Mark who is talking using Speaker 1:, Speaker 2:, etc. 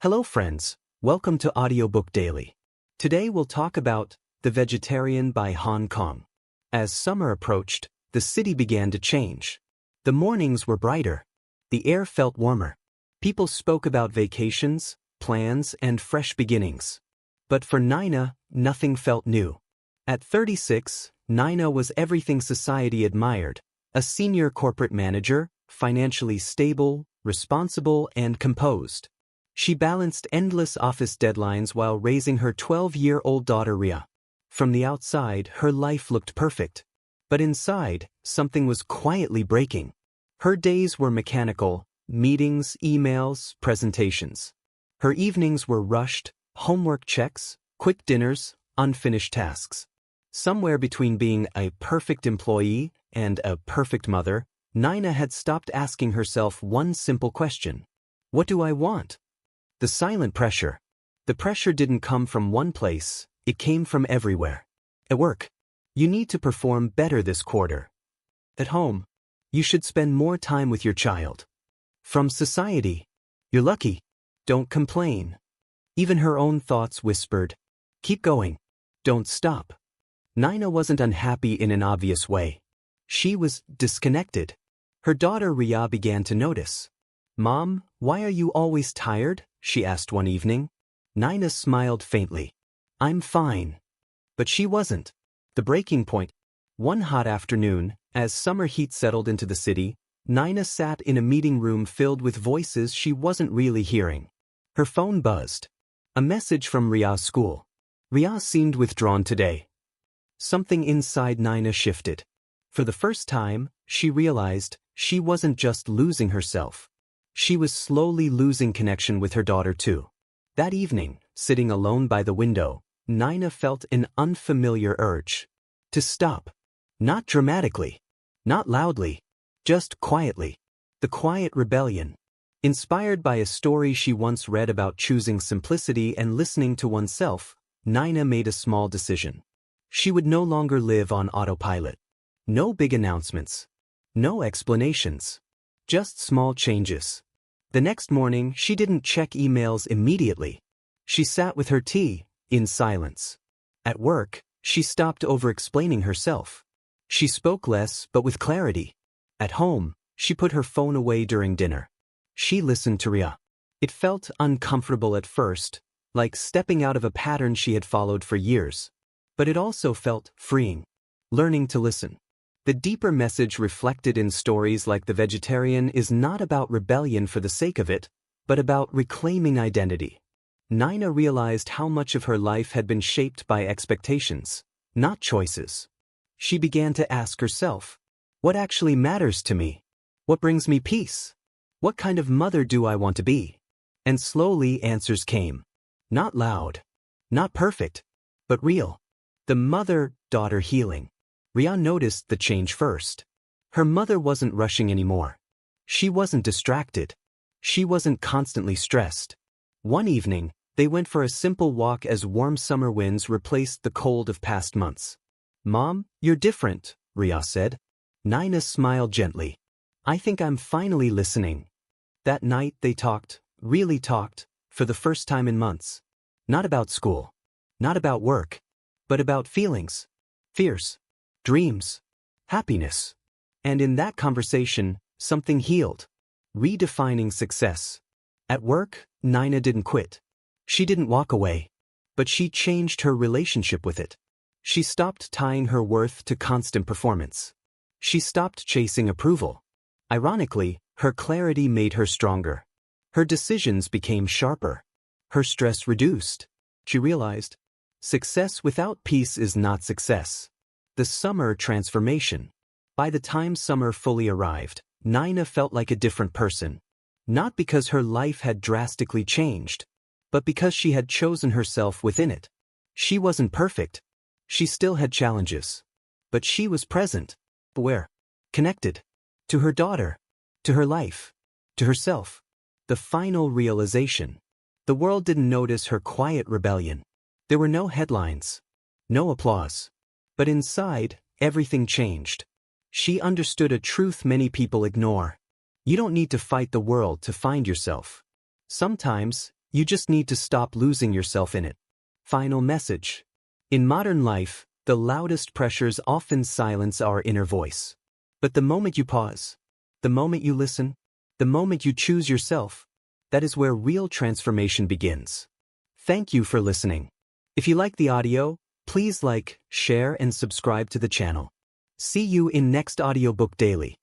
Speaker 1: Hello friends, welcome to Audiobook Daily. Today we'll talk about The Vegetarian by Han Kang. As summer approached, the city began to change. The mornings were brighter. The air felt warmer. People spoke about vacations, plans, and fresh beginnings. But for Nina, nothing felt new. At 36, Nina was everything society admired: a senior corporate manager, financially stable, responsible, and composed. She balanced endless office deadlines while raising her 12-year-old daughter Ria. From the outside, her life looked perfect. But inside, something was quietly breaking. Her days were mechanical: meetings, emails, presentations. Her evenings were rushed: homework checks, quick dinners, unfinished tasks. Somewhere between being a perfect employee and a perfect mother, Nina had stopped asking herself one simple question: what do I want? The silent pressure. The pressure didn't come from one place, it came from everywhere. At work, you need to perform better this quarter. At home, you should spend more time with your child. From society, you're lucky, don't complain. Even her own thoughts whispered, keep going, don't stop. Nina wasn't unhappy in an obvious way. She was disconnected. Her daughter Ria began to notice. Mom, why are you always tired? She asked one evening. Nina smiled faintly. I'm fine. But she wasn't. The breaking point. One hot afternoon, as summer heat settled into the city, Nina sat in a meeting room filled with voices she wasn't really hearing. Her phone buzzed. A message from Ria's school. Ria seemed withdrawn today. Something inside Nina shifted. For the first time, she realized she wasn't just losing herself. She was slowly losing connection with her daughter too. That evening, sitting alone by the window, Nina felt an unfamiliar urge. To stop. Not dramatically. Not loudly. Just quietly. The quiet rebellion. Inspired by a story she once read about choosing simplicity and listening to oneself, Nina made a small decision. She would no longer live on autopilot. No big announcements. No explanations. Just small changes. The next morning, she didn't check emails immediately. She sat with her tea, in silence. At work, she stopped over-explaining herself. She spoke less, but with clarity. At home, she put her phone away during dinner. She listened to Ria. It felt uncomfortable at first, like stepping out of a pattern she had followed for years. But it also felt freeing. Learning to listen. The deeper message reflected in stories like The Vegetarian is not about rebellion for the sake of it, but about reclaiming identity. Nina realized how much of her life had been shaped by expectations, not choices. She began to ask herself, what actually matters to me? What brings me peace? What kind of mother do I want to be? And slowly answers came. Not loud, not perfect, but real. The mother-daughter healing. Ria noticed the change first. Her mother wasn't rushing anymore. She wasn't distracted. She wasn't constantly stressed. One evening, they went for a simple walk as warm summer winds replaced the cold of past months. Mom, you're different, Ria said. Nina smiled gently. I think I'm finally listening. That night they talked, really talked, for the first time in months. Not about school. Not about work. But about feelings. Fears. Dreams. Happiness. And in that conversation, something healed. Redefining success. At work, Nina didn't quit. She didn't walk away. But she changed her relationship with it. She stopped tying her worth to constant performance. She stopped chasing approval. Ironically, her clarity made her stronger. Her decisions became sharper. Her stress reduced. She realized, success without peace is not success. The summer transformation. By the time summer fully arrived, Nina felt like a different person. Not because her life had drastically changed, but because she had chosen herself within it. She wasn't perfect. She still had challenges. But she was present, aware, connected. To her daughter, to her life, to herself. The final realization. The world didn't notice her quiet rebellion. There were no headlines. No applause. But inside, everything changed. She understood a truth many people ignore. You don't need to fight the world to find yourself. Sometimes, You just need to stop losing yourself in it. Final message. In modern life, the loudest pressures often silence our inner voice. But the moment you pause, the moment you listen, the moment you choose yourself, that is where real transformation begins. Thank you for listening. If you like the audio, please like, share, and subscribe to the channel. See you in next audiobook daily.